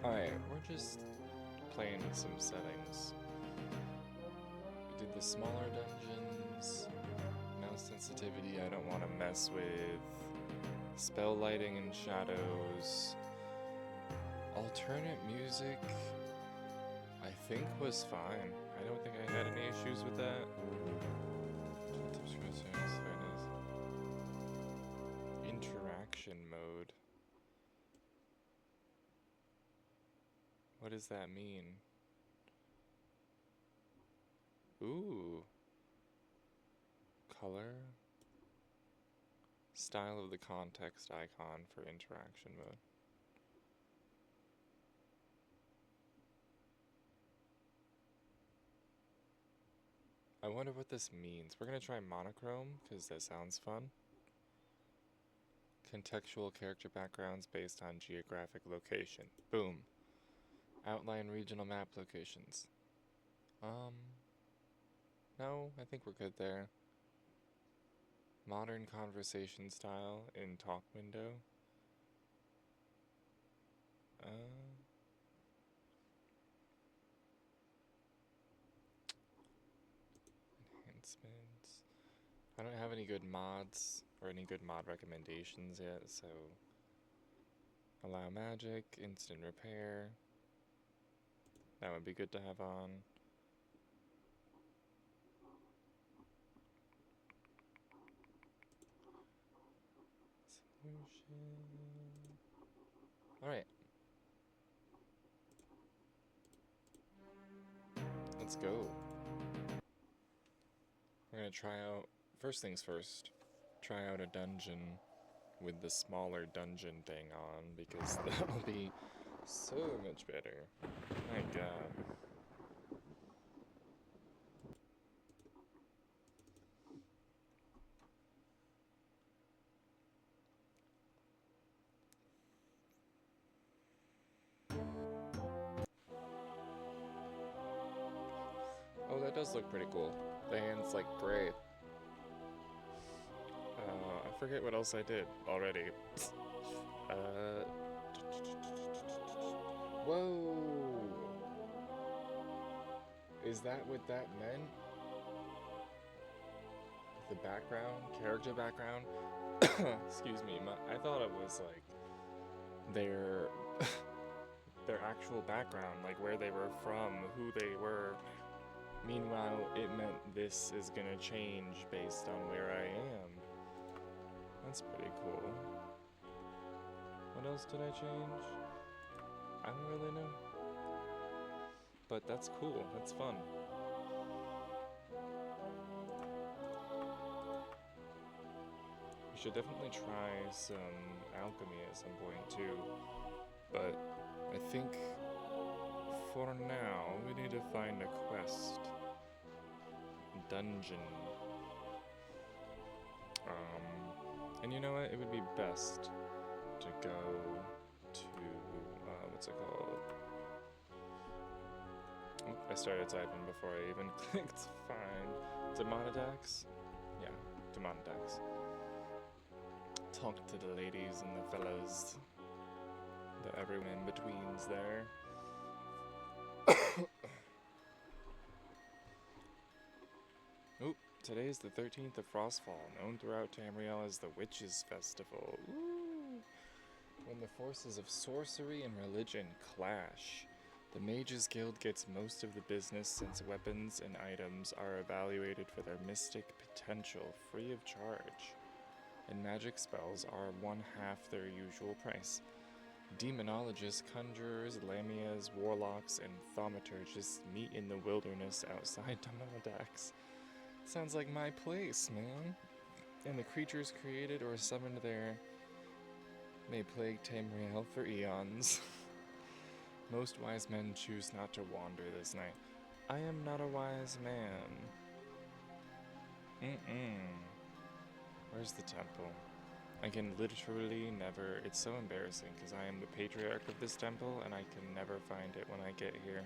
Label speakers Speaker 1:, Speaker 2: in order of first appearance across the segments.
Speaker 1: Alright, we're just playing some settings. We did the smaller dungeons, mouse sensitivity I don't want to mess with, spell lighting and shadows, alternate music I think was fine. I don't think I had any issues with that. Interaction mode. What does that mean? Ooh. Color. Style of the context icon for interaction mode. I wonder what this means. We're going to try monochrome because that sounds fun. Contextual character backgrounds based on geographic location. Boom. Outline regional map locations. No, I think we're good there. Modern conversation style in talk window. Enhancements. I don't have any good mods or any good mod recommendations yet, so allow magic, instant repair. That would be good to have on. Alright. Let's go. We're gonna try out, first things first, try out a dungeon with the smaller dungeon thing on, because that'll be so much better. My god. Oh, that does look pretty cool. The hand's like gray. I forget what else I did already. Whoa! Is that what that meant? The background? Character background? Excuse me, I thought it was like their their actual background, like where they were from, who they were. Meanwhile, it meant this is gonna change based on where I am. That's pretty cool. What else did I change? I don't really know. But that's cool, that's fun. We should definitely try some alchemy at some point too. But I think for now, we need to find a quest. Dungeon. And you know what? It would be best to go to, what's it called? Oh, I started typing before I even clicked find. Demonidax? Yeah, Demonidax. Talk to the ladies and the fellows. The everyone in betweens there. Oop, today is the 13th of Frostfall, known throughout Tamriel as the Witches' Festival. Ooh. When the forces of sorcery and religion clash, the Mages Guild gets most of the business since weapons and items are evaluated for their mystic potential free of charge, and magic spells are 1/2 their usual price. Demonologists, conjurers, lamias, warlocks, and thaumaturgists meet in the wilderness outside Demonidax. Sounds like my place, man. And the creatures created or summoned there may plague Tamriel for eons. Most wise men choose not to wander this night. I am not a wise man. Where's the temple? I can literally never... It's so embarrassing because I am the patriarch of this temple and I can never find it when I get here.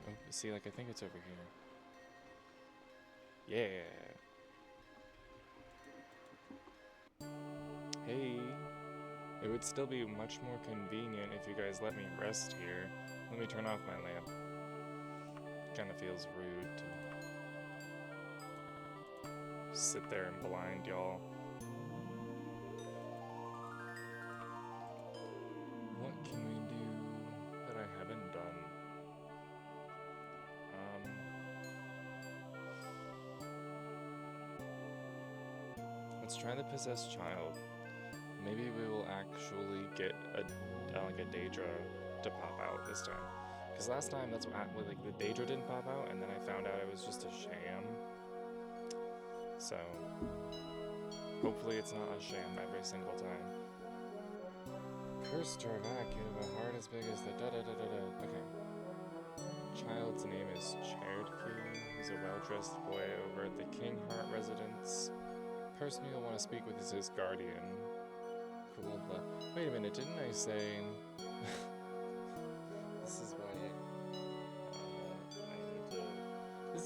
Speaker 1: Oh, see, like, I think it's over here. Yeah. Hey. It would still be much more convenient if you guys let me rest here. Let me turn off my lamp. Kinda feels rude to sit there and blind y'all. What can we do that I haven't done? Let's try the possessed child. Maybe we will actually get like a Daedra to pop out this time. Because last time that's what happened, like the Daedra didn't pop out, and then I found out it was just a sham. So hopefully it's not a sham every single time. Cursed Tarvac, you have a heart as big as the da-da-da-da-da. Okay. Child's name is Cherdki. He's a well-dressed boy over at the King Heart residence. Person you'll want to speak with is his guardian. Cool, but wait a minute, didn't I say... This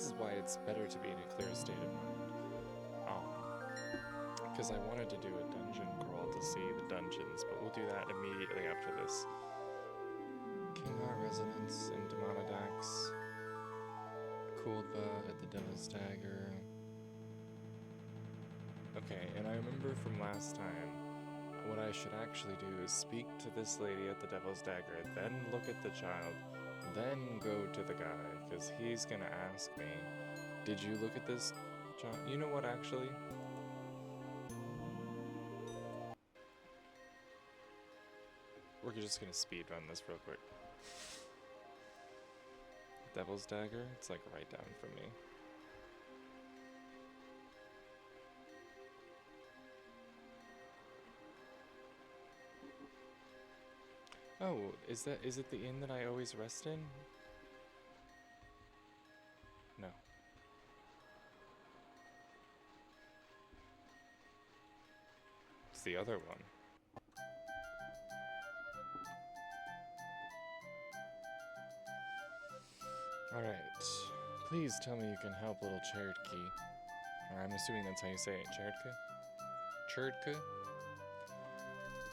Speaker 1: is why it's better to be in a clear state of mind. Because I wanted to do a dungeon crawl to see the dungeons, but we'll do that immediately after this. Kinghar residence in Demonidax. Kuldba at the Devil's Dagger. Okay, and I remember from last time, what I should actually do is speak to this lady at the Devil's Dagger, then look at the child, then go to the guy, because he's gonna ask me, did you look at this child? You know what, actually? We're just gonna speed run this real quick. Devil's Dagger, it's like right down from me. Oh, is it the inn that I always rest in? No. It's the other one. Alright. Please tell me you can help little Cherdki. Or I'm assuming that's how you say it, Cherdka? Cherdka?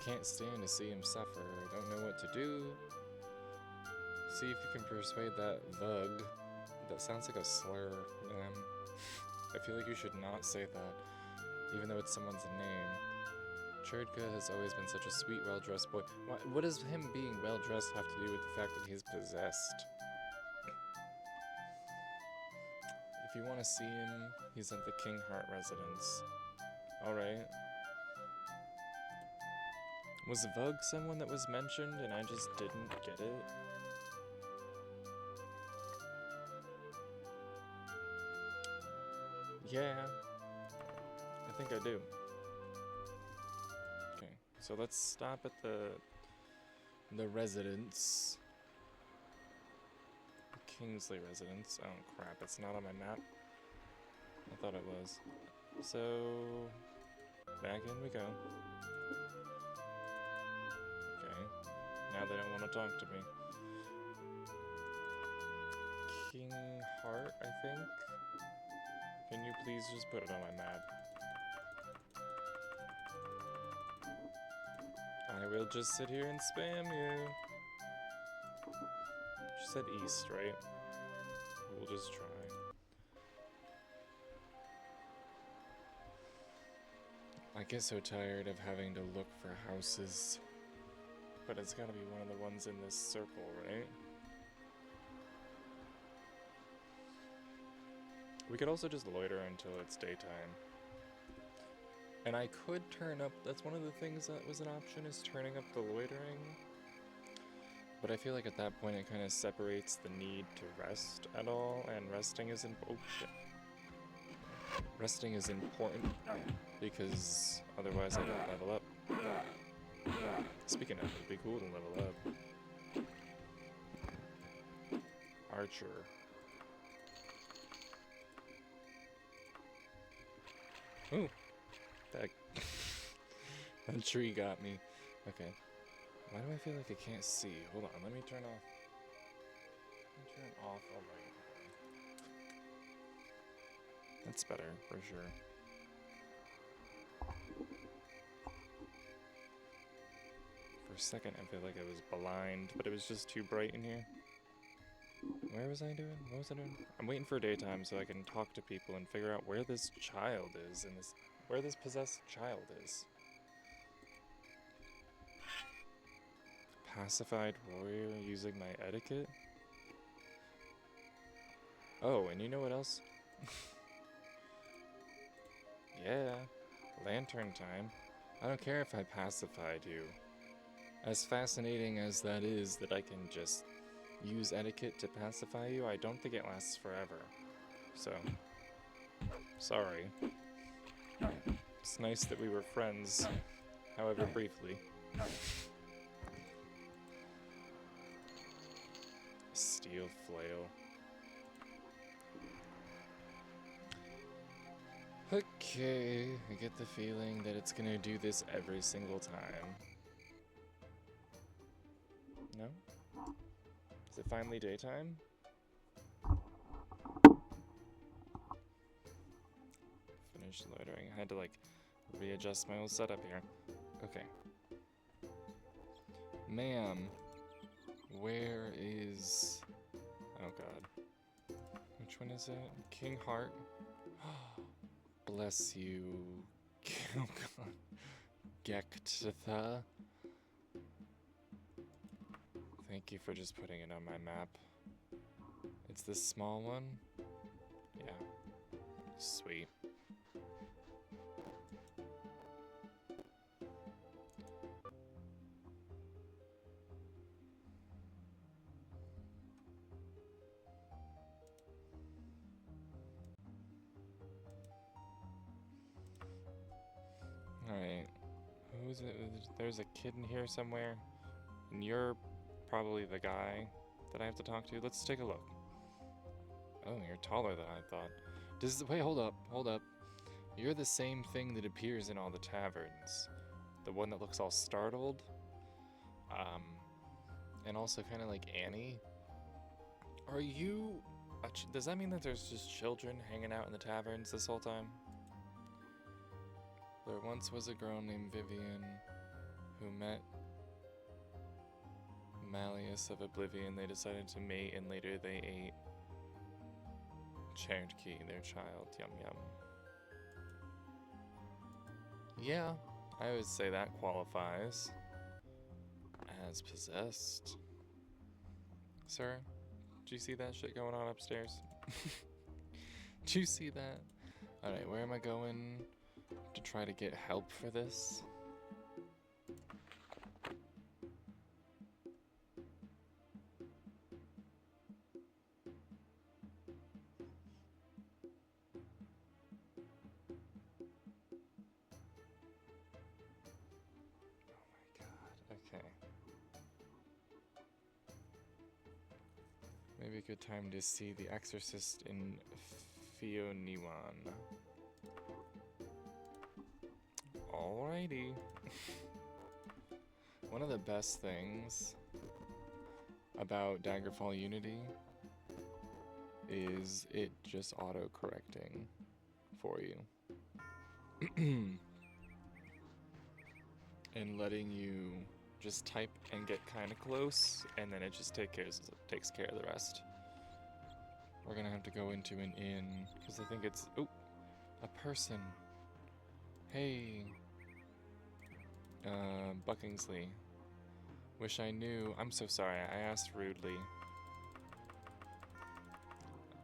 Speaker 1: Can't stand to see him suffer. Don't know what to do. See if you can persuade that Vug. That sounds like a slur. I feel like you should not say that, even though it's someone's name. Cherdka has always been such a sweet, well-dressed boy. What does him being well-dressed have to do with the fact that he's possessed? If you want to see him, he's at the King Heart residence. Alright. Was Vug someone that was mentioned and I just didn't get it? Yeah, I think I do. Okay, so let's stop at the residence. Kingsley residence. Oh crap, it's not on my map. I thought it was. So, back in we go. Now they don't want to talk to me. King Heart, I think? Can you please just put it on my map? I will just sit here and spam you. She said east, right? We'll just try. I get so tired of having to look for houses. But it's gotta be one of the ones in this circle, right? We could also just loiter until it's daytime. And I could turn up, that's one of the things that was an option, is turning up the loitering. But I feel like at that point it kind of separates the need to rest at all, and resting is oh shit. Resting is important, because otherwise I don't level up. Speaking of, it'd be cool to level up. Archer. Ooh! That tree got me. Okay. Why do I feel like I can't see? Hold on, let me turn off. Turn off. Oh my. That's better, for sure. For a second, I feel like I was blind, but it was just too bright in here. Where was I doing? What was I doing? I'm waiting for daytime so I can talk to people and figure out where this child is and where this possessed child is. Pacified warrior using my etiquette? Oh, and you know what else? Yeah, lantern time. I don't care if I pacified you. As fascinating as that is that I can just use etiquette to pacify you, I don't think it lasts forever. So, sorry. It's nice that we were friends, however briefly. Steel flail. Okay, I get the feeling that it's gonna do this every single time. No? Is it finally daytime? Finish loitering. I had to, like, readjust my whole setup here. Okay. Ma'am, where is... Oh god. Which one is it? King Heart? Bless you. Oh god. Gektitha. Thank you for just putting it on my map. It's this small one? Yeah. Sweet. Alright. Who is it? There's a kid in here somewhere. And you're probably the guy that I have to talk to. Let's take a look. Oh, you're taller than I thought. Wait, hold up. You're the same thing that appears in all the taverns. The one that looks all startled. And also kind of like Annie. Are you... does that mean that there's just children hanging out in the taverns this whole time? There once was a girl named Vivian who met Malleus of Oblivion. They decided to mate and later they ate Cherokee, their child. Yum yum. Yeah, I would say that qualifies as possessed. Sir, do you see that shit going on upstairs? Do you see that? Alright, where am I going to try to get help for this? Okay. Maybe a good time to see the Exorcist in Fioniwan. Alrighty. One of the best things about Daggerfall Unity is it just auto-correcting for you. And letting you just type and get kind of close, and then it just takes care of the rest. We're gonna have to go into an inn, because I think it's... Oh! A person! Hey! Buckingsley. Wish I knew. I'm so sorry, I asked rudely.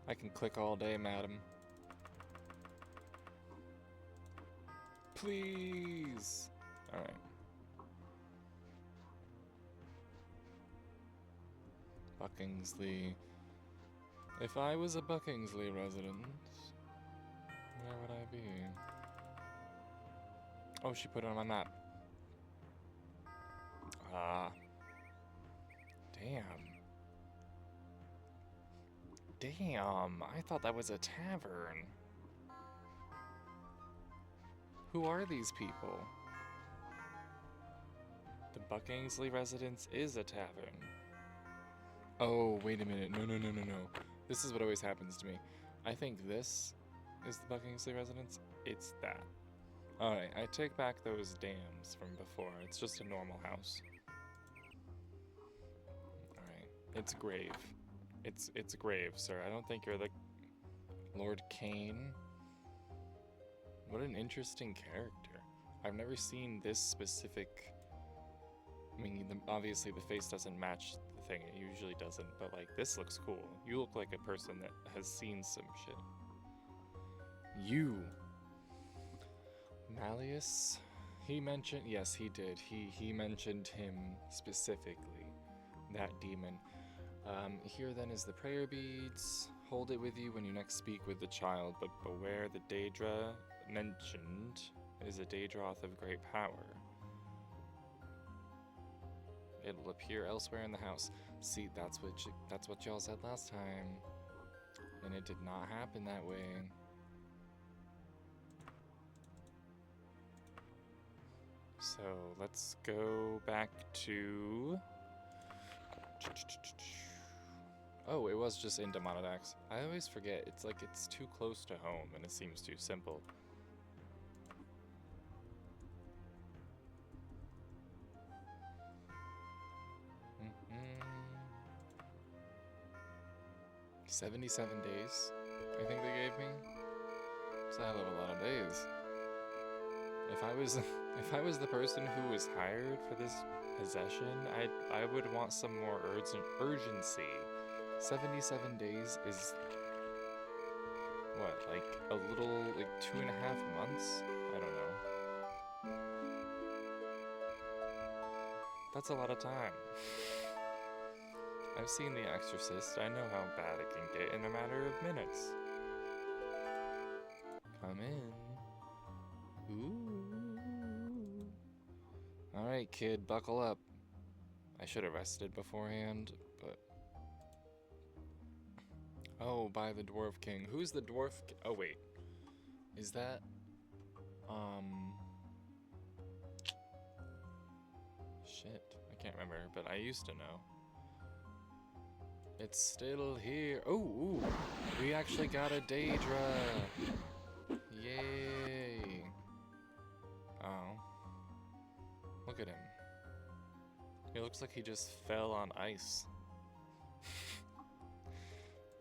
Speaker 1: I can click all day, madam. Please! Alright. Buckingsley. If I was a Buckingsley resident, where would I be? Oh, she put it on my map. Ah. Damn. Damn, I thought that was a tavern. Who are these people? The Buckingsley residence is a tavern. Oh, wait a minute. No. This is what always happens to me. I think this is the Buckingsley residence. It's that. Alright, I take back those dams from before. It's just a normal house. It's grave. It's grave, sir. I don't think you're the Lord Kane. What an interesting character. I've never seen this specific. I mean, obviously the face doesn't match the thing. It usually doesn't. But like, this looks cool. You look like a person that has seen some shit. You. Malleus? He mentioned, yes, he did. He mentioned him specifically, that demon. Here then is the prayer beads. Hold it with you when you next speak with the child, but beware the Daedra mentioned is a Daedroth of great power. It'll appear elsewhere in the house. See, that's what y'all said last time, and it did not happen that way. So let's go back to. Oh, it was just in Demonodax. I always forget. It's like it's too close to home and it seems too simple. Mm-hmm. 77 days, I think they gave me. It's a hell of a lot of days. If I was the person who was hired for this possession, I would want some more urgency. 77 days is what, like a little, like 2.5 months? I don't know. That's a lot of time. I've seen The Exorcist. I know how bad it can get in a matter of minutes. Come in. Ooh. Alright, kid, buckle up. I should have rested beforehand, but... Oh, by the Dwarf King. Who's the Dwarf King? Oh, wait. Is that... Shit. I can't remember, but I used to know. It's still here. Oh, ooh. We actually got a Daedra. Yay. Oh. Look at him. He looks like he just fell on ice.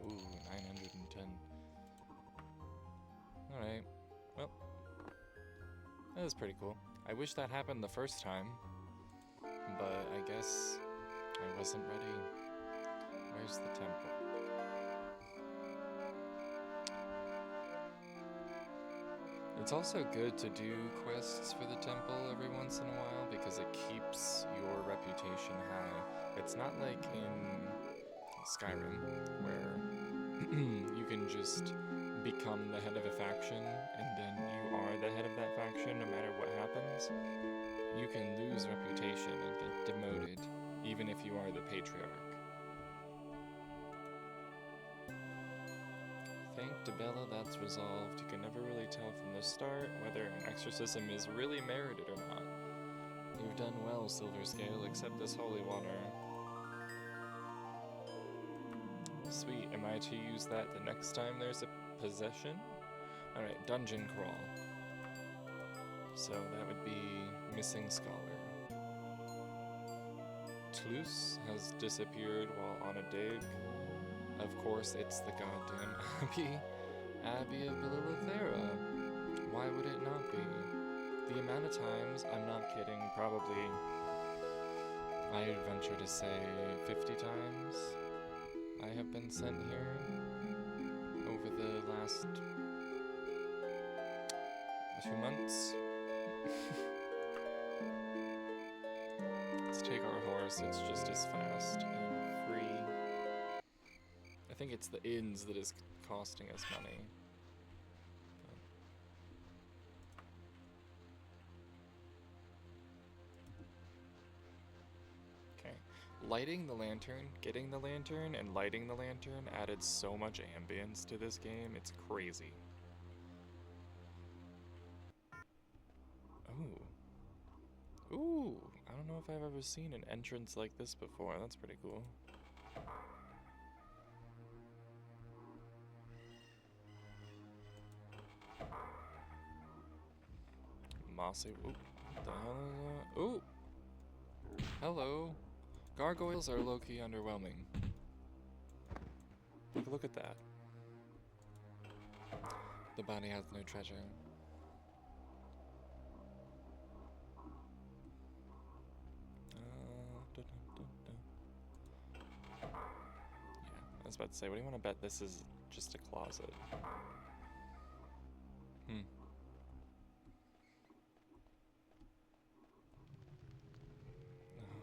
Speaker 1: Ooh, 910. Alright. Well. That was pretty cool. I wish that happened the first time. But I guess I wasn't ready. Where's the temple? It's also good to do quests for the temple every once in a while because it keeps your reputation high. It's not like in Skyrim where you can just become the head of a faction and then you are the head of that faction no matter what happens. You can lose reputation and get demoted even if you are the patriarch. Thank Debella, that's resolved. You can never really tell from the start whether an exorcism is really merited or not. You've done well, Silverscale, accept this holy water. Sweet, am I to use that the next time there's a possession? Alright, dungeon crawl. So that would be missing scholar. Tlus has disappeared while on a dig. Of course, it's the goddamn Abbey of Belilithera. Why would it not be? The amount of times, I'm not kidding, probably, I'd venture to say 50 times I have been sent here over the last 2 months. Let's take our horse, it's just as fast and free. I think it's the inns that is costing us money. Okay. Lighting the lantern, getting the lantern, and lighting the lantern added so much ambience to this game, it's crazy. Ooh. Ooh, I don't know if I've ever seen an entrance like this before. That's pretty cool. Mossy. Ooh, what the hell is that? Ooh! Hello! Gargoyles are low-key underwhelming. Look at that. The body has no treasure. Yeah, I was about to say, what do you want to bet this is just a closet?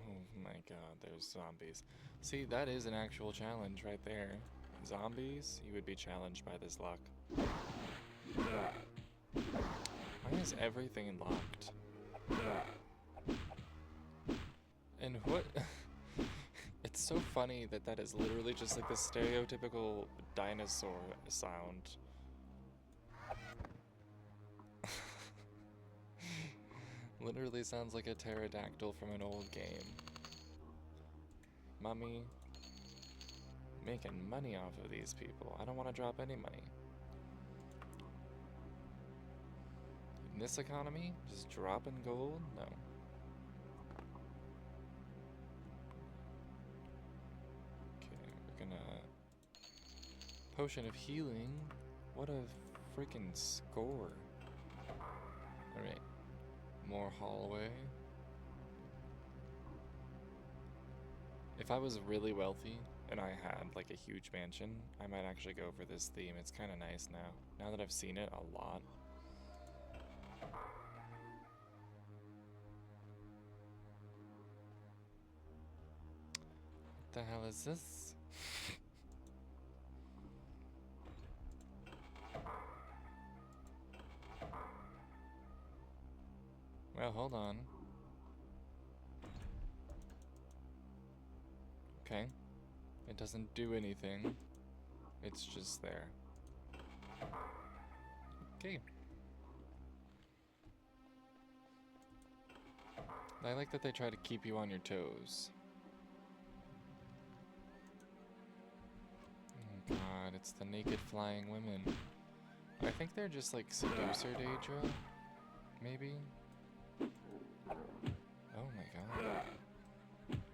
Speaker 1: Oh my god, there's zombies. See, that is an actual challenge right there. Zombies, you would be challenged by this lock. Why is everything locked? And what? It's so funny that that is literally just like the stereotypical dinosaur sound. Literally sounds like a pterodactyl from an old game. Mummy. Making money off of these people. I don't want to drop any money. In this economy, just dropping gold? No. Okay, we're gonna... Potion of healing? What a freaking score. Alright. More hallway. If I was really wealthy and I had like a huge mansion, I might actually go for this theme. It's kind of nice now. Now that I've seen it a lot. What the hell is this? Well, hold on. Okay. It doesn't do anything. It's just there. Okay. I like that they try to keep you on your toes. Oh god, it's the naked flying women. I think they're just like seducer Daedra. Maybe? Oh my god.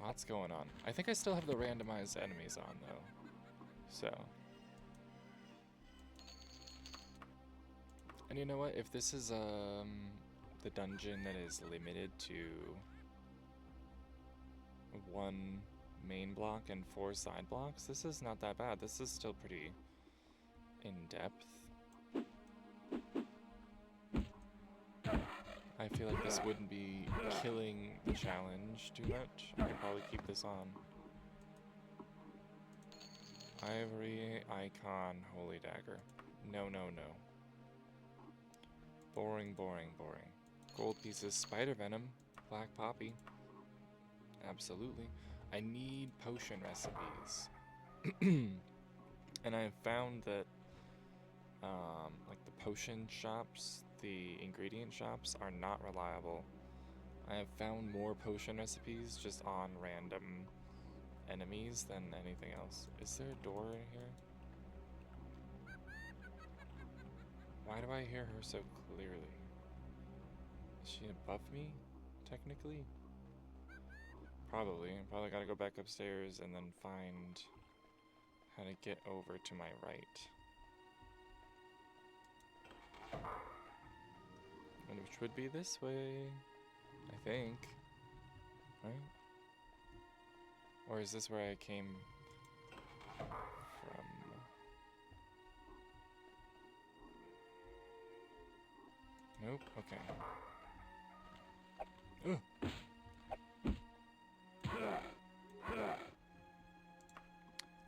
Speaker 1: Lots going on. I think I still have the randomized enemies on though. So. And you know what? If this is the dungeon that is limited to 1 main block and 4 side blocks, this is not that bad. This is still pretty in-depth. I feel like this wouldn't be killing the challenge too much. I could probably keep this on. Ivory, icon, holy dagger. No, no, no. Boring, boring, boring. Gold pieces, spider venom, black poppy. Absolutely. I need potion recipes. And I've found that like the potion shops, the ingredient shops are not reliable. I have found more potion recipes just on random enemies than anything else. Is there a door in here? Why do I hear her so clearly? Is she above me, technically? Probably. Probably gotta go back upstairs and then find how to get over to my right. And which would be this way, I think. Right? Or is this where I came from? Nope, okay. Ugh.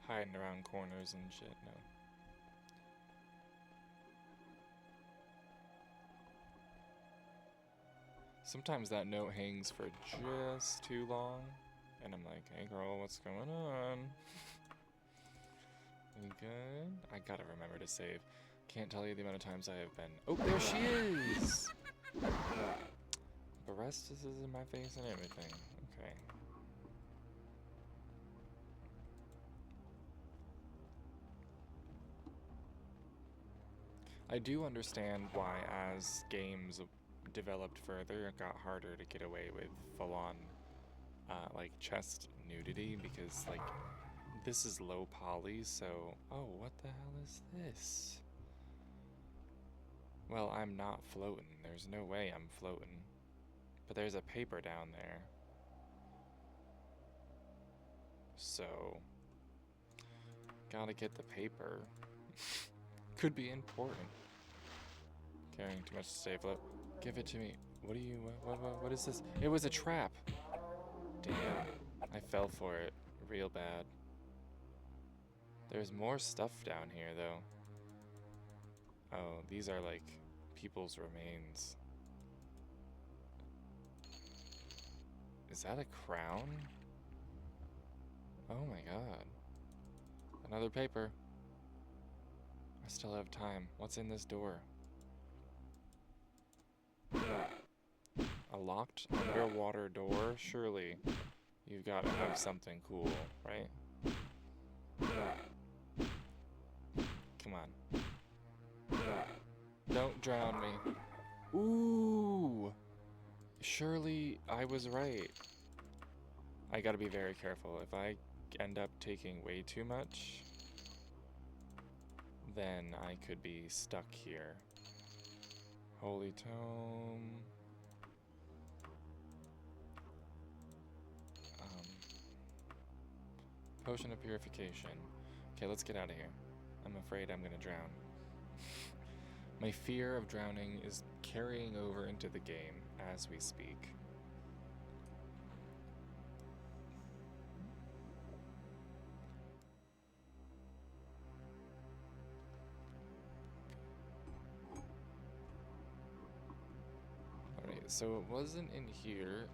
Speaker 1: Hiding around corners and shit, no. Sometimes that note hangs for just too long, and I'm like, hey girl, what's going on? You good? I gotta remember to save. Can't tell you the amount of times I have been. Oh, there she is! Barestas is in my face and everything. Okay. I do understand why, as games developed further, it got harder to get away with full-on, like, like chest nudity because like this is low poly, so oh, what the hell is this? Well, I'm not floating. There's no way I'm floating. But there's a paper down there. So gotta get the paper. Could be important. Carrying too much to stay afloat. Give it to me. What do you, what is this? It was a trap. Damn, I fell for it real bad. There's more stuff down here though. Oh, these are like people's remains. Is that a crown? Oh my god. Another paper. I still have time. What's in this door? A locked underwater door? Surely you've got to have something cool, right? Come on. Don't drown me. Ooh! Surely I was right. I gotta be very careful. If I end up taking way too much, then I could be stuck here. Holy Tome. Potion of Purification. Okay, let's get out of here. I'm afraid I'm gonna drown. My fear of drowning is carrying over into the game as we speak. Alright, so it wasn't in here.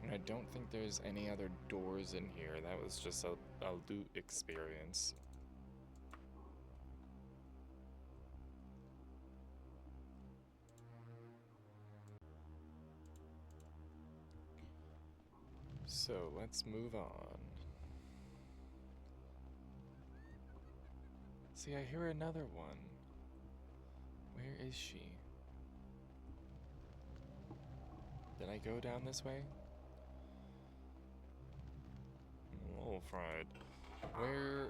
Speaker 1: And I don't think there's any other doors in here. That was just a loot experience. So let's move on. See, I hear another one. Where is she? Did I go down this way? Oh, fried. Where?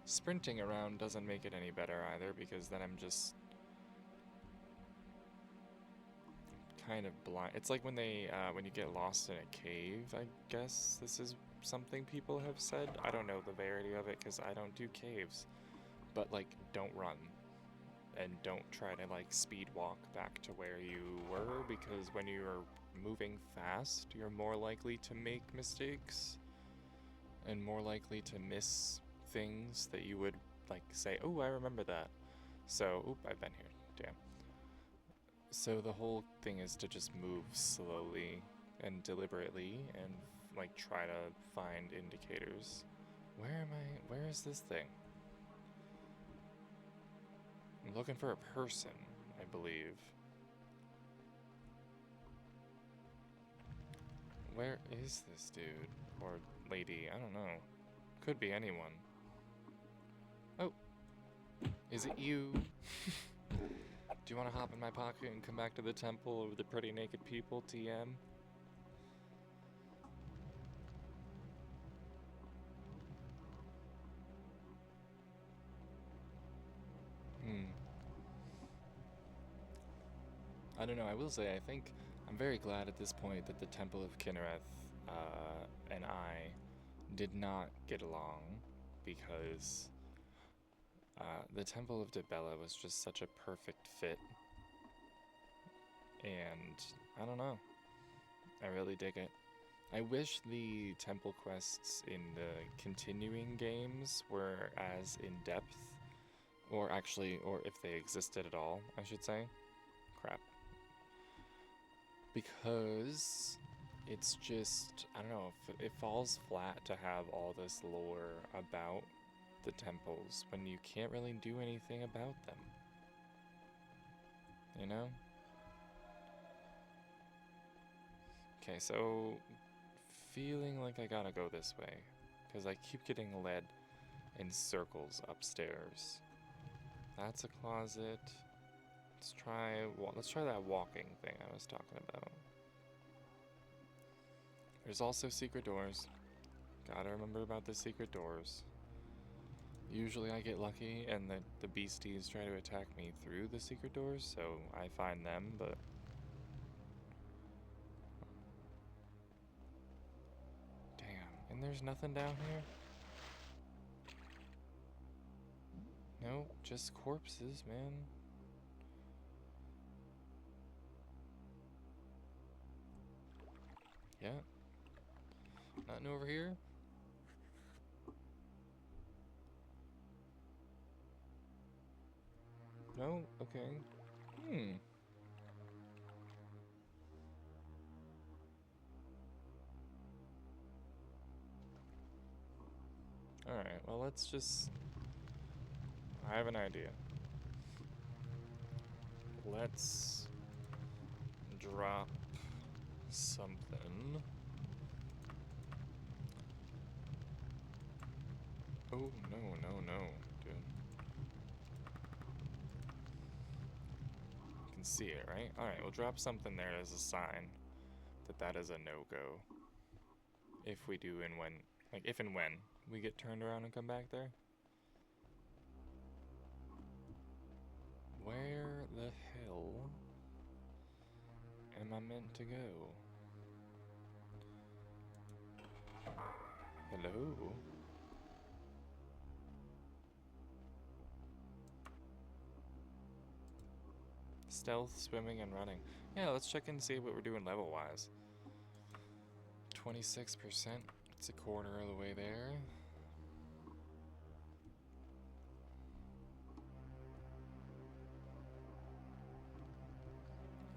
Speaker 1: Sprinting around doesn't make it any better either, because then I'm just kind of blind. It's like when they, when you get lost in a cave, I guess this is something people have said. I don't know the verity of it, because I don't do caves. But, like, don't run. And don't try to, like, speed walk back to where you were, because when you're moving fast, you're more likely to make mistakes. And more likely to miss things that you would, like, say, oh, I remember that. So, oop, I've been here. Damn. So the whole thing is to just move slowly and deliberately and, like, try to find indicators. Where is this thing? I'm looking for a person, I believe. Where is this dude? Or lady? I don't know. Could be anyone. Oh. Is it you? Do you want to hop in my pocket and come back to the temple of the pretty naked people, TM? I don't know, I will say, I think I'm very glad at this point that the Temple of Kinnereth and I did not get along, because the Temple of Dibella was just such a perfect fit. And I don't know, I really dig it. I wish the temple quests in the continuing games were as in-depth, or if they existed at all, I should say. Crap. Because it's just, I don't know, it falls flat to have all this lore about the temples when you can't really do anything about them. You know? Okay, so feeling like I gotta go this way, because I keep getting led in circles upstairs. That's a closet. Let's try that walking thing I was talking about. There's also secret doors. Gotta remember about the secret doors. Usually I get lucky and the beasties try to attack me through the secret doors, so I find them, but... Damn, and there's nothing down here? No, just corpses, man. Yeah. Nothing over here? No? Okay. Alright, well let's just... I have an idea. Let's drop something. Oh, no, dude. You can see it, right? Alright, we'll drop something there as a sign that is a no-go. If we do and when, like, if and when we get turned around and come back there. Where the hell am I meant to go? Hello? Stealth, swimming, and running. Yeah, let's check and see what we're doing level-wise. 26%. It's a quarter of the way there.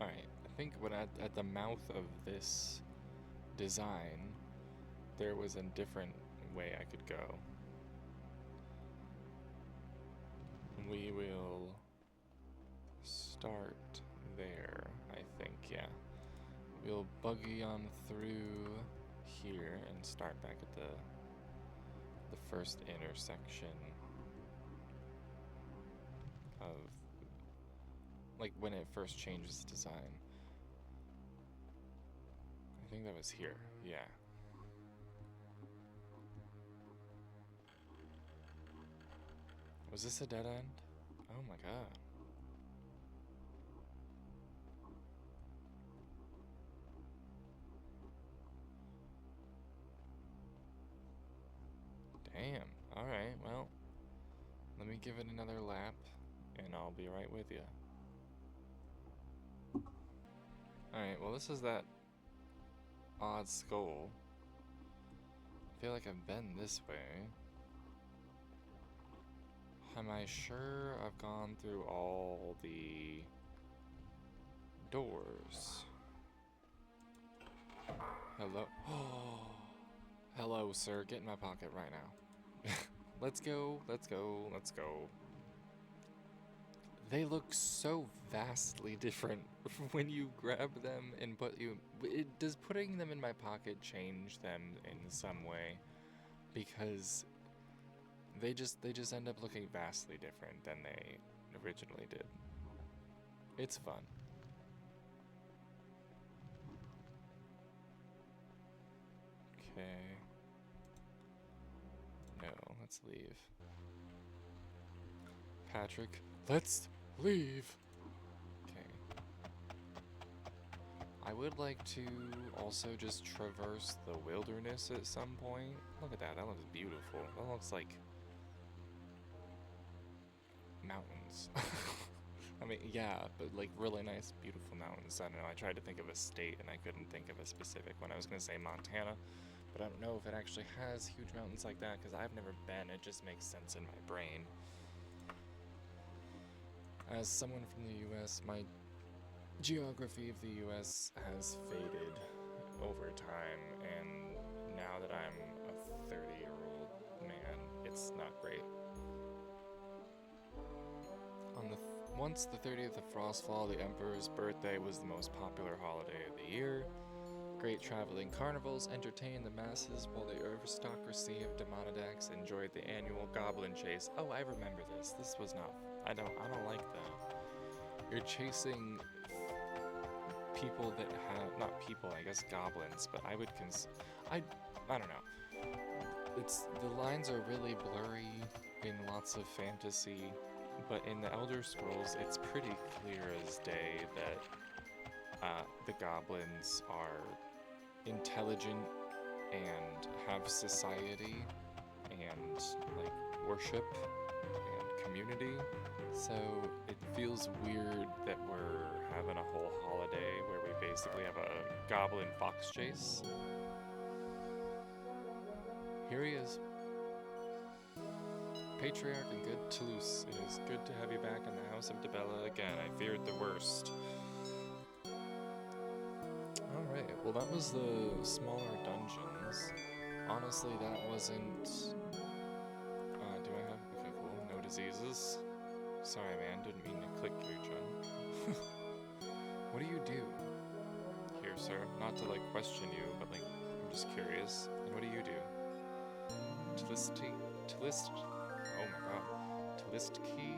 Speaker 1: Alright, I think when at the mouth of this design, there was a different way I could go. We will start there, I think, yeah. We'll buggy on through here and start back at the first intersection of, like, when it first changes design. I think that was here, yeah. Was this a dead end? Oh my god. Damn. Alright, well, let me give it another lap, and I'll be right with you. Alright, well this is that odd skull. I feel like I've been this way. Am I sure I've gone through all the doors? Hello? Oh, hello, sir. Get in my pocket right now. Let's go, let's go, let's go. They look so vastly different when you grab them and does putting them in my pocket change them in some way? Because they just end up looking vastly different than they originally did. It's fun. Okay. No, let's leave. Patrick, let's leave. Okay. I would like to also just traverse the wilderness at some point. Look at that, that looks beautiful. That looks like mountains. I mean, yeah, but like really nice, beautiful mountains. I don't know, I tried to think of a state and I couldn't think of a specific one. I was gonna say Montana, but I don't know if it actually has huge mountains like that because I've never been. It just makes sense in my brain. As someone from the US, my geography of the US has faded over time, and now that I'm a 30-year-old man, it's not great. Once the 30th of Frostfall, the Emperor's birthday was the most popular holiday of the year. Great traveling carnivals entertained the masses while the aristocracy of Demonidax enjoyed the annual goblin chase. Oh, I remember this. This was not... I don't like that. you're chasing people that have, not people, I guess goblins, but I would I don't know. The lines are really blurry in lots of fantasy, but in the Elder Scrolls, it's pretty clear as day that the goblins are intelligent and have society and like worship and community. So it feels weird that we're having a whole holiday where we basically have a goblin fox chase. Here he is. Patriarch and good Toulouse, it is good to have you back in the House of Dibella again. I feared the worst. Alright, well that was the smaller dungeons. Honestly, that wasn't... do I have... Okay, cool. No diseases. Sorry, man. Didn't mean to click your John. What do you do? Here, sir. Not to, like, question you, but, like, I'm just curious. And what do you do? Oh my god. Talist key?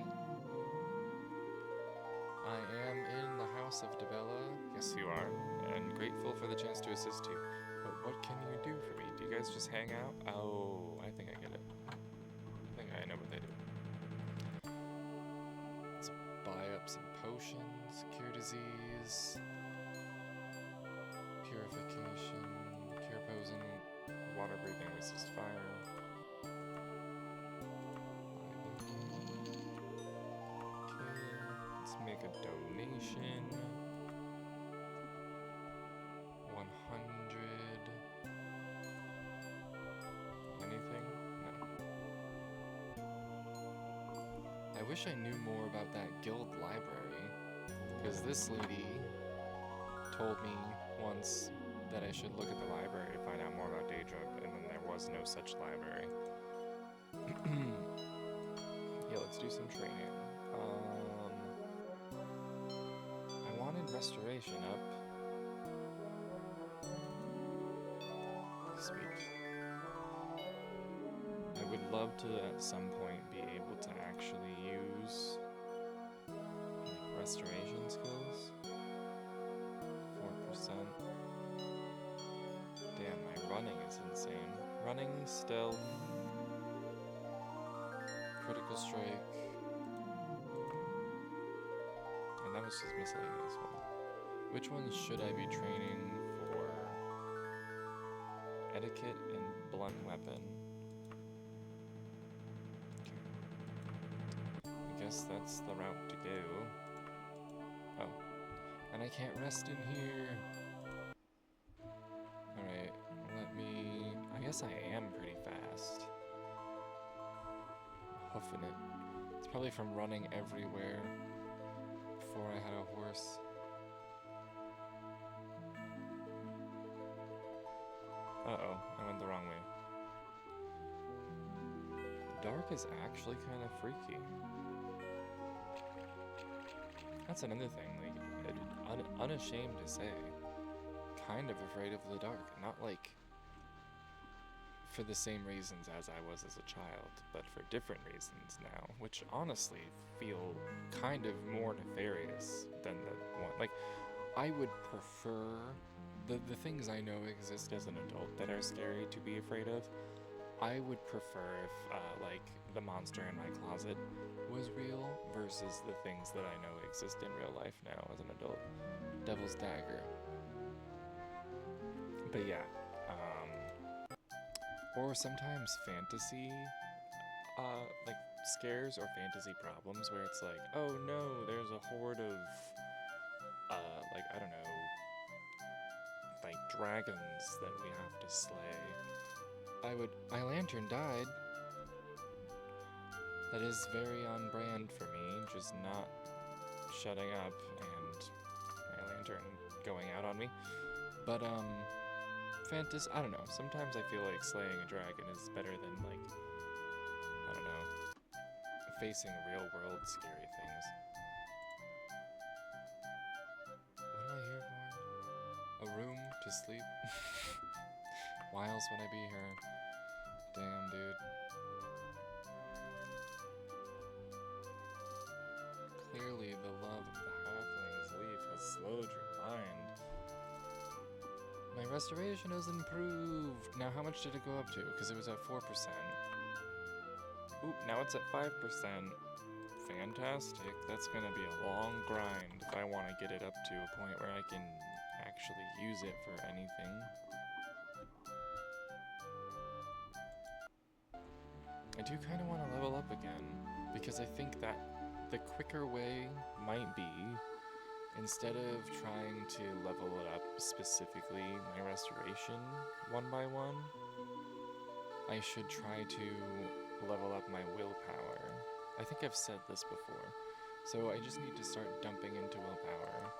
Speaker 1: I am in the House of Dibella. Yes, you are. And grateful for the chance to assist you. But what can you do for me? Do you guys just hang out? Oh, I think I get it. I think I know what they do. Let's buy up some potions, cure disease, purification, cure poison, water breathing, resist fire. Okay, let's make a donation. 100. Anything? No. I wish I knew more about that guild library, because this lady told me once that I should look at the library to find out more about Daedra, and then there was no such library. Yeah, let's do some training. I wanted restoration up. Sweet. I would love to at some point be able to actually use like restoration skills. 4%. Damn, my running is insane. Running, stealth, critical strike, and that was just miscellaneous one. Which ones should I be training for? Etiquette and blunt weapon. Okay. I guess that's the route to go. Oh. And I can't rest in here. Alright, let me... I guess I am pretty fast. Hoofing it. It's probably from running everywhere before I had a horse. Uh-oh, I went the wrong way. The dark is actually kind of freaky. That's another thing, like, unashamed to say, kind of afraid of the dark. Not like for the same reasons as I was as a child, but for different reasons now, which honestly feel kind of more nefarious than the one. Like, I would prefer the things I know exist as an adult that are scary to be afraid of. I would prefer if, like, the monster in my closet was real versus the things that I know exist in real life now as an adult. Devil's Dagger. But yeah, or sometimes fantasy, like, scares or fantasy problems where it's like, oh no, there's a horde of, like, I don't know, like dragons that we have to slay. My lantern died. That is very on brand for me, just not shutting up and my lantern going out on me. But, I don't know, sometimes I feel like slaying a dragon is better than, like, I don't know, facing real world scary things. What am I here for? A room to sleep? Why else would I be here? Damn, dude. Clearly the love of the restoration has improved. Now how much did it go up to? Because it was at 4%. Oop, now it's at 5%. Fantastic. That's gonna be a long grind if I want to get it up to a point where I can actually use it for anything. I do kind of want to level up again, because I think that the quicker way might be, instead of trying to level it up specifically my restoration one by one, I should try to level up my willpower. I think I've said this before, so I just need to start dumping into willpower.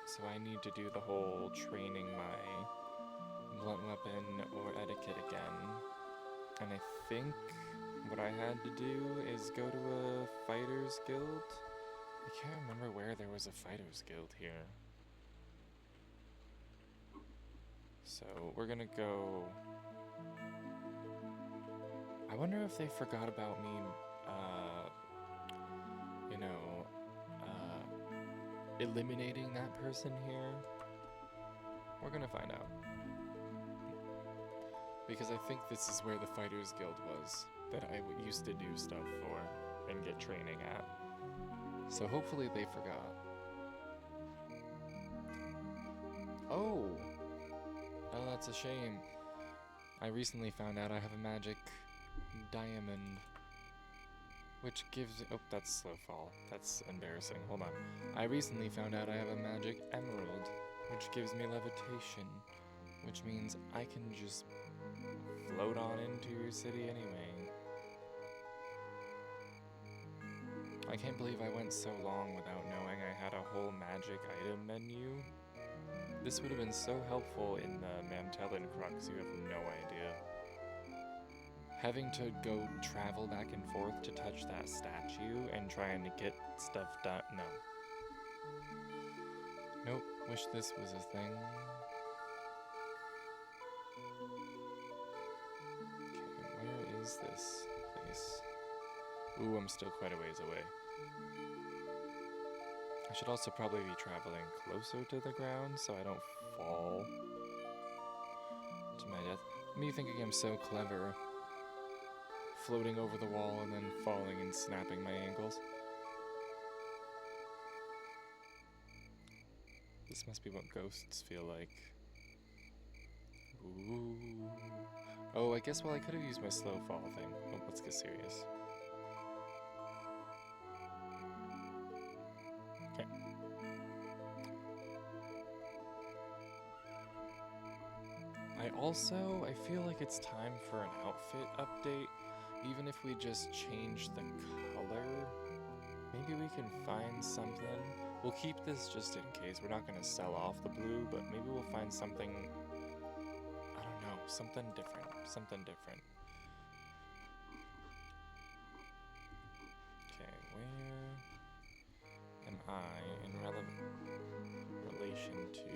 Speaker 1: So I need to do the whole training my blunt weapon or etiquette again. And I think what I had to do is go to a fighter's guild. I can't remember where there was a fighter's guild here. So we're gonna go... I wonder if they forgot about me, eliminating that person here. We're gonna find out. Because I think this is where the Fighters Guild was, that I used to do stuff for and get training at. So hopefully they forgot. Oh! Oh, that's a shame. I recently found out I have a magic diamond, which gives... Oh, that's slow fall. That's embarrassing. Hold on. I recently found out I have a magic emerald, which gives me levitation, which means I can just float on into your city anyway. I can't believe I went so long without knowing I had a whole magic item menu. This would have been so helpful in the Mantellin Crux, you have no idea. Having to go travel back and forth to touch that statue and trying to get stuff done. No. Nope, wish this was a thing. Okay, where is this place? Ooh, I'm still quite a ways away. I should also probably be traveling closer to the ground so I don't fall to my death. Me thinking I'm so clever, floating over the wall and then falling and snapping my ankles. This must be what ghosts feel like. Ooh. Oh, I guess, well, I could have used my slow fall thing. Oh, let's get serious. Okay. I feel like it's time for an outfit update. Even if we just change the color, maybe we can find something. We'll keep this just in case. We're not going to sell off the blue, but maybe we'll find something, I don't know, something different. Something different. Okay, where am I in relation to...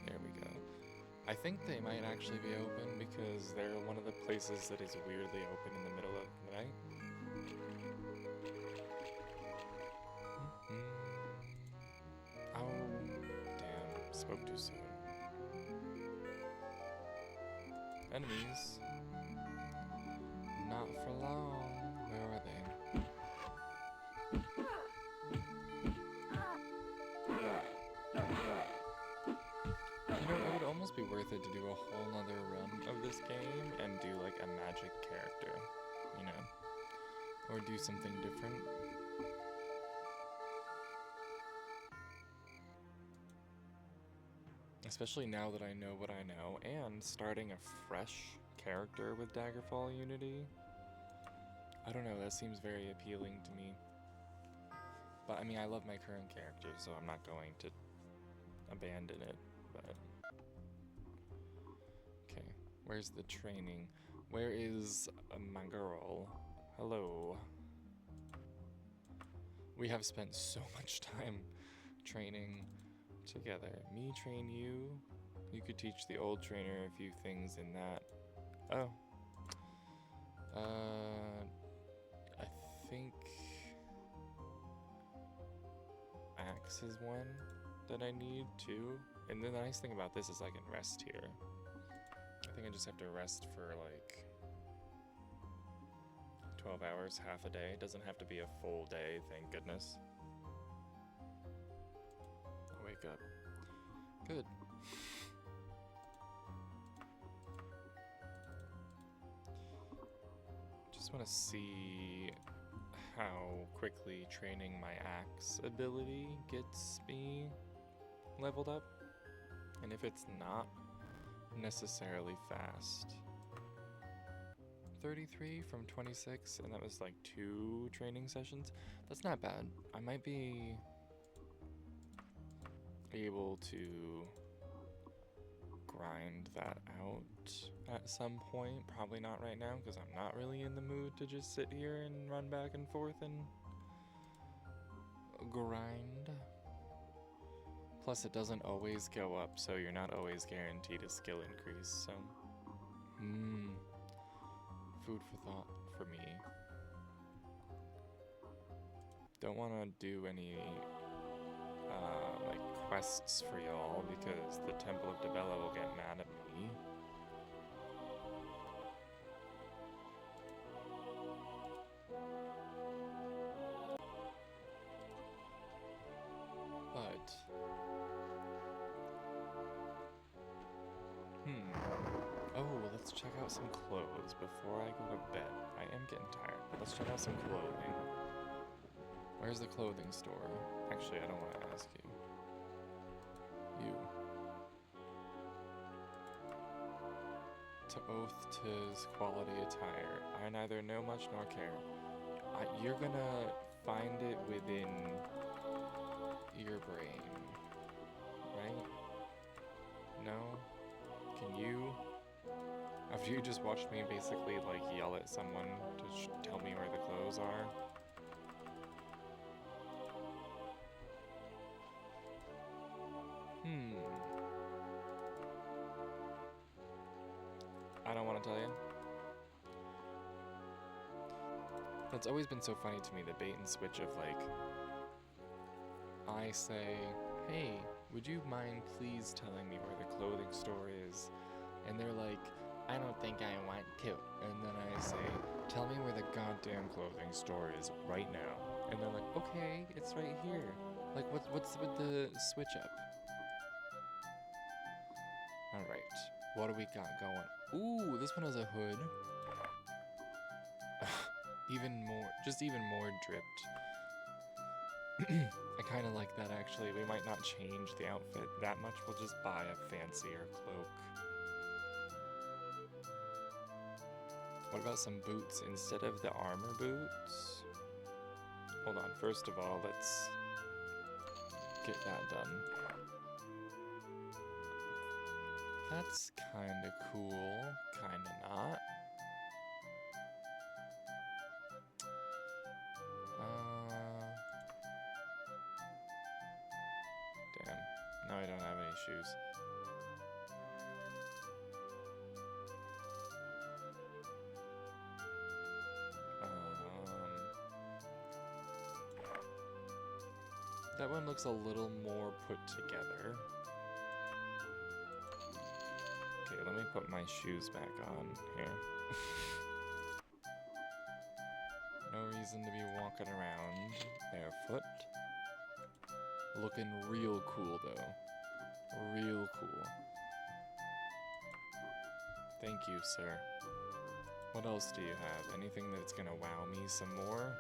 Speaker 1: There we go. I think they might actually be open because they're one of the places that is weirdly open in the middle of the night. Oh, damn. Spoke too soon. Enemies. Not for long. Where are they? It would almost be worth it to do a whole nother run of this game and do like a magic character, you know? Or do something different. Especially now that I know what I know, and starting a fresh character with Daggerfall Unity. I don't know, that seems very appealing to me. But I mean, I love my current character, so I'm not going to abandon it, but... Okay, where's the training? Where is my girl? Hello. We have spent so much time training together. Me train you. You could teach the old trainer a few things in that. Oh. I think... Axe 6 is one that I need too. And then the nice thing about this is I can rest here. I think I just have to rest for like 12 hours, half a day. It doesn't have to be a full day, thank goodness. Wake up. Good. Just want to see how quickly training my axe ability gets me leveled up, and if it's not necessarily fast. 33 from 26, and that was like 2 training sessions. That's not bad. I might be able to grind that out at some point. Probably not right now, because I'm not really in the mood to just sit here and run back and forth and grind. Plus, it doesn't always go up, so you're not always guaranteed a skill increase, so... Food for thought for me. Don't want to do any, like, quests for y'all, because the Temple of Debella will get mad at me. But... Oh, let's check out some clothes before I go to bed. I am getting tired, but let's check out some clothing. Where's the clothing store? Actually, I don't want to ask you. You. To oath 'tis quality attire. I neither know much nor care. You're gonna find it within your brain, right? No? Can you? After you just watched me basically like yell at someone to tell me where the clothes are. I don't want to tell you. That's always been so funny to me, the bait and switch of like, I say, hey, would you mind please telling me where the clothing store is? And they're like, I don't think I want to. And then I say, tell me where the goddamn clothing store is right now. And they're like, okay, it's right here. Like, what's with the switch up? Alright, what do we got going? Ooh, this one has a hood. Even more dripped. I kind of like that, actually. We might not change the outfit that much. We'll just buy a fancier cloak. What about some boots instead of the armor boots? Hold on, first of all, let's get that done. That's kinda cool, kinda not. Damn, now I don't have any shoes. That one looks a little more put together. Okay, let me put my shoes back on here. No reason to be walking around barefoot. Looking real cool, though. Real cool. Thank you, sir. What else do you have? Anything that's gonna wow me some more?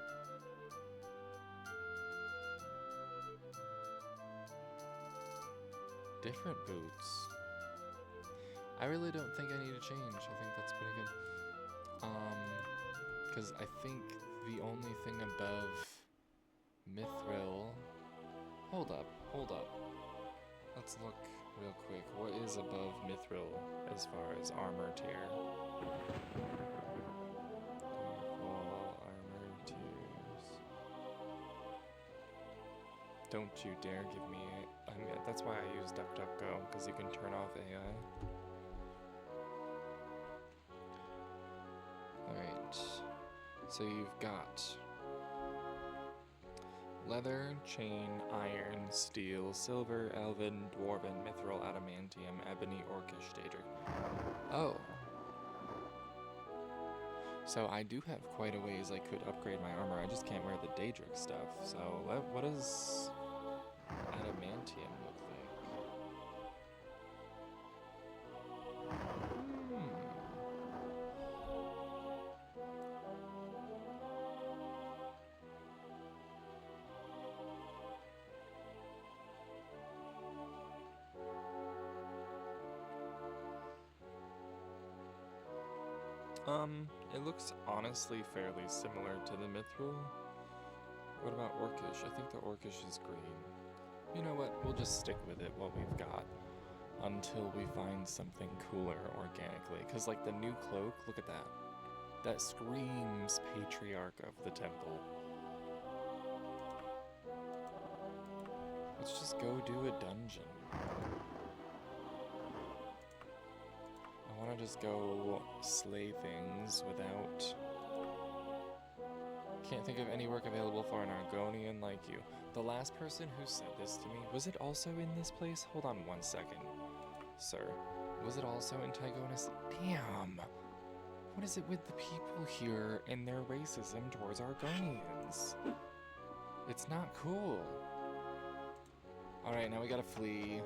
Speaker 1: Different boots. I really don't think I need to change. I think that's pretty good. Because I think the only thing above Mithril... Hold up. Let's look real quick. What is above Mithril as far as armor tier? Daggerfall, armor tiers. Don't you dare give me it. That's why I use DuckDuckGo, because you can turn off AI. Alright, so you've got Leather, chain, iron, steel, silver, elven, dwarven, mithril, adamantium, ebony, orcish, daedric. Oh. So I do have quite a ways I could upgrade my armor. I just can't wear the daedric stuff. So what does adamantium look like? It looks honestly fairly similar to the mithril. What about orcish? I think the orcish is green. You know what? We'll just stick with it, what we've got, until we find something cooler organically. Because, like, the new cloak, look at that. That screams patriarch of the temple. Let's just go do a dungeon. I want to just go slay things without... Can't think of any work available for an Argonian like you. The last person who said this to me, was it also in this place? Hold on 1 second, sir. Was it also in Tygonus? Damn! What is it with the people here and their racism towards Argonians? It's not cool. Alright, now we gotta flee.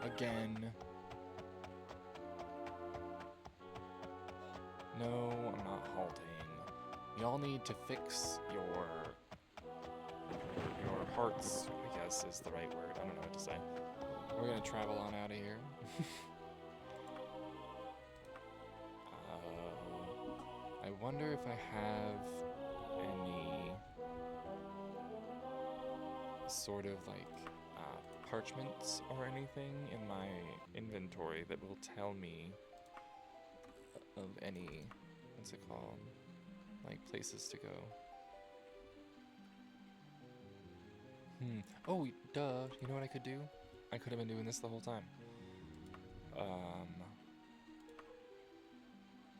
Speaker 1: Again. No, I'm not halting. Y'all need to fix your hearts, I guess is the right word. I don't know what to say. We're gonna travel on out of here. I wonder if I have any sort of like parchments or anything in my inventory that will tell me of any, what's it called? Like places to go. Oh, duh. You know what I could do? I could have been doing this the whole time.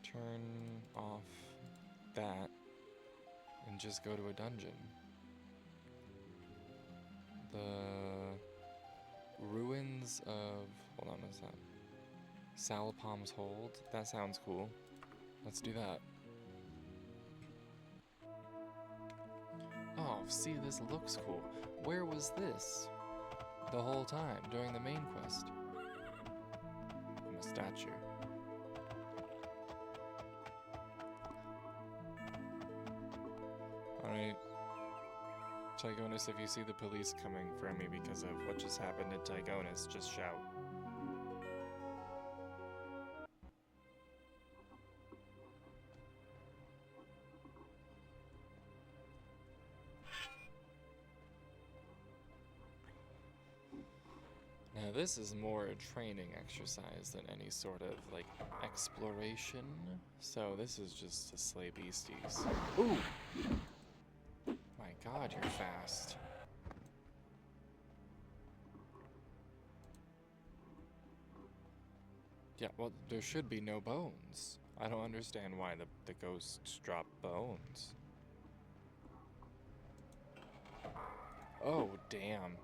Speaker 1: Turn off that and just go to a dungeon. The ruins of, hold on, what's that? Salapom's Hold. That sounds cool. Let's do that. Oh, see, this looks cool. Where was this the whole time during the main quest? I'm a statue. Alright. Tygonus, if you see the police coming for me because of what just happened in Tygonus, just shout. Now this is more a training exercise than any sort of, like, exploration. So this is just to slay beasties. Ooh! My god, you're fast. Yeah, well, there should be no bones. I don't understand why the ghosts drop bones. Oh, damn.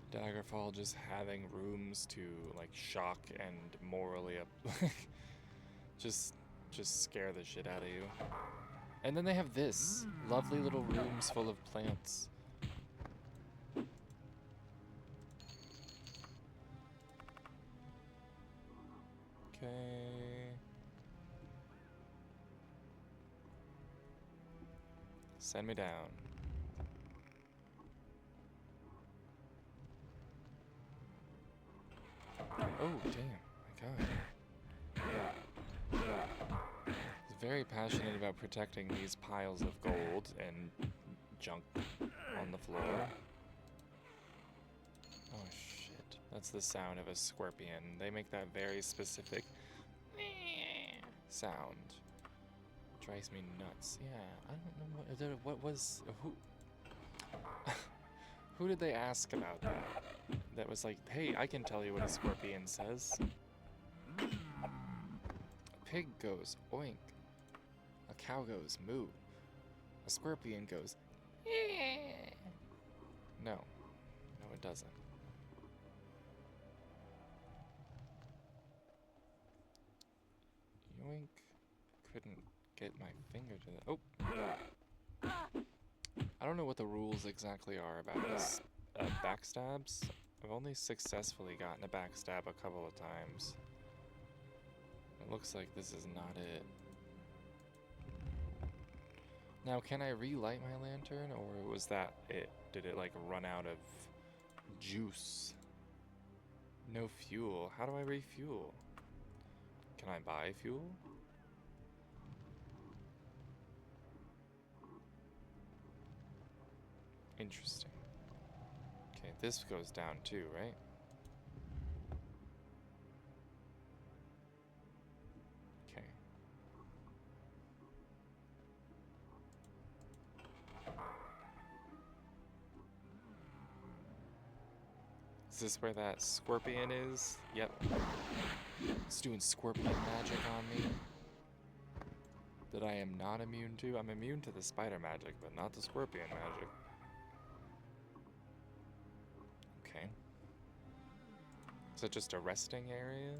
Speaker 1: Daggerfall just having rooms to, like, shock and morally just scare the shit out of you. And then they have this. Lovely little rooms full of plants. Okay. Send me down. Oh, damn. My god. He's very passionate about protecting these piles of gold and junk on the floor. Oh, shit. That's the sound of a scorpion. They make that very specific sound. Drives me nuts. Yeah, I don't know what was... Who... Who did they ask about that? That was like, hey, I can tell you what a scorpion says. A pig goes oink. A cow goes moo. A scorpion goes, "Eh." No. No, it doesn't. Yoink. Couldn't get my finger to that. Oh! I don't know what the rules exactly are about this backstabs. I've only successfully gotten a backstab a couple of times. It looks like this is not it. Now, can I relight my lantern, or was that it? Did it, like, run out of juice? No fuel. How do I refuel? Can I buy fuel? Interesting. Okay, this goes down too, right? Okay. Is this where that scorpion is? Yep. It's doing scorpion magic on me that I am not immune to. I'm immune to the spider magic, but not the scorpion magic. Okay. Is it just a resting area?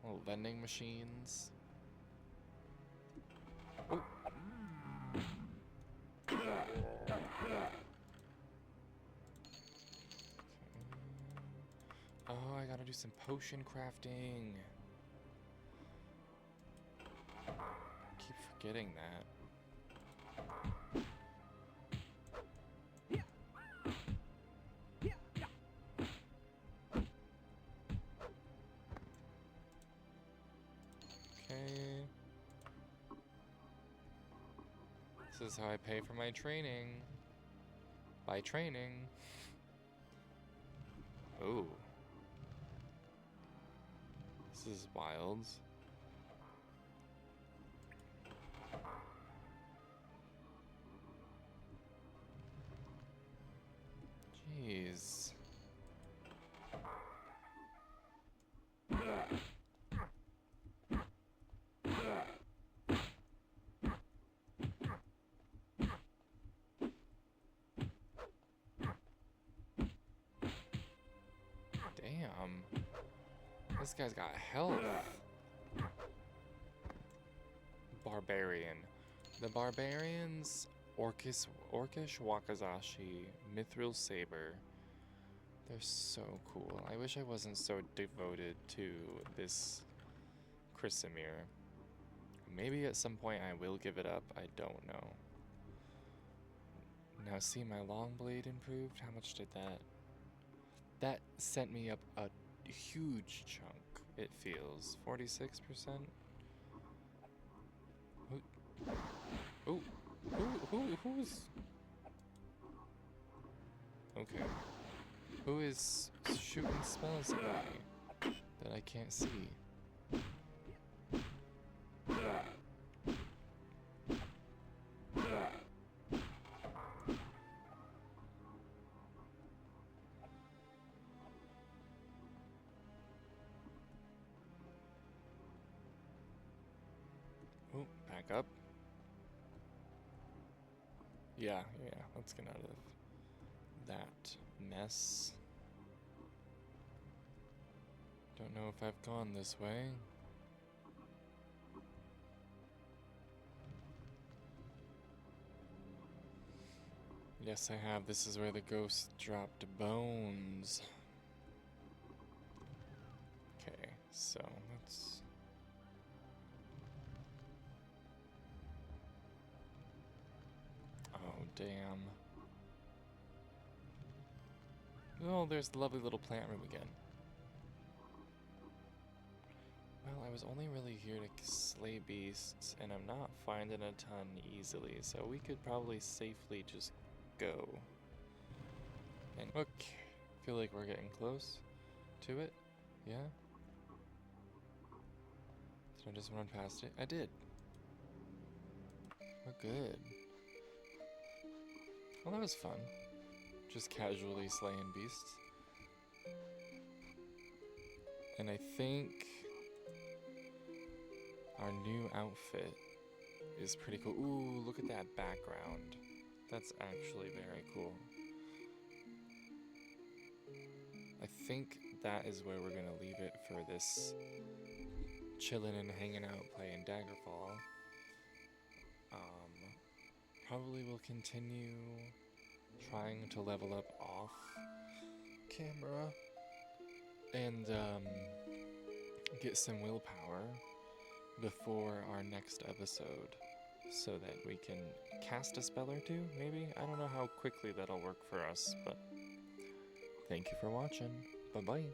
Speaker 1: Little vending machines. Oh. Oh, I gotta do some potion crafting. Keep forgetting that. Okay. This is how I pay for my training. By training. Oh. This is wild. Jeez. Damn. This guy's got health. Barbarian. The barbarians, Orcish Wakazashi, Mithril Saber. They're so cool. I wish I wasn't so devoted to this Chrysamere. Maybe at some point I will give it up. I don't know. Now see, my long blade improved. How much did that? That sent me up a huge chunk, it feels. 46%? Oh, who's... Okay. Who is shooting spells at me that I can't see? Oh, back up. Yeah, let's get out of that mess. Don't know if I've gone this way. Yes, I have. This is where the ghost dropped bones. Okay, so let's... Oh, damn. Oh, there's the lovely little plant room again. Well, I was only really here to slay beasts, and I'm not finding a ton easily, so we could probably safely just go. And okay, feel like we're getting close to it. Yeah? Did I just run past it? I did. We're good. Well, that was fun. Just casually slaying beasts. And I think our new outfit is pretty cool. Ooh, look at that background. That's actually very cool. I think that is where we're gonna leave it for this chilling and hanging out playing Daggerfall. Probably will continue trying to level up off camera and get some willpower before our next episode so that we can cast a spell or two, maybe? I don't know how quickly that'll work for us, but thank you for watching. Bye-bye.